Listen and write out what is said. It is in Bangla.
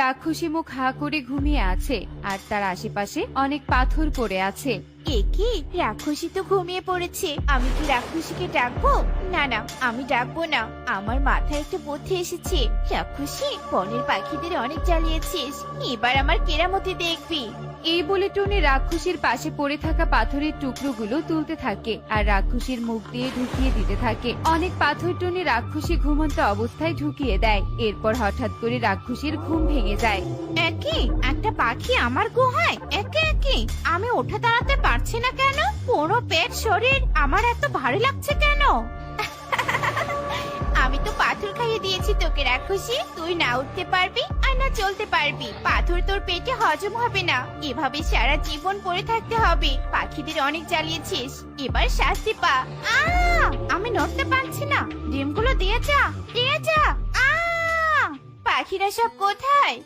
রাক্ষসী মুখ হা করে ঘুমিয়ে আছে আর তার আশেপাশে অনেক পাথর পড়ে আছে। এ কি, রাক্ষসী তো ঘুমিয়ে পড়েছে। আমি কি রাক্ষসীকে ডাকবো? না না, আমি ডাকবো না। আমার মাথায় একটা বুদ্ধি এসেছে। রাক্ষসী, বনের পাখিদের অনেক জ্বালিয়েছিস, এবার আমার কেরামতি দেখবি। এই বলে টুনি রাক্ষসীর পাশে পড়ে থাকা পাথরের টুকরোগুলো তুলতে থাকে আর রাক্ষসীর মুখ দিয়ে ঢুকিয়ে দিতে থাকে। অনেক পাথর টুনি রাক্ষসী ঘুমন্ত অবস্থায় ঢুকিয়ে দেয়। এরপর হঠাৎ করে রাক্ষসীর ঘুম ভেঙে যায়। একই একটা পাখি আমার গুহায়, একে একে আমি ওঠা দাঁড়াতে পারছি না কেন? পুরো পেট শরীর আমার এত ভারী লাগছে কেন? আমি তো পাথর খাইয়ে দিয়েছি তোকে রাক্ষসী, তুই না উঠতে পারবি আর না চলতে পারবি। পাথর তোর পেটে হজম হবে না, এভাবে সারা জীবন পড়ে থাকতে হবে। পাখিদের অনেক জ্বালিয়েছিস, এবার শাস্তি পা। আমি নড়তে পারছি না, ডিমগুলো দিয়ে যা, দিয়ে যা। পাখিরা সব কোথায়?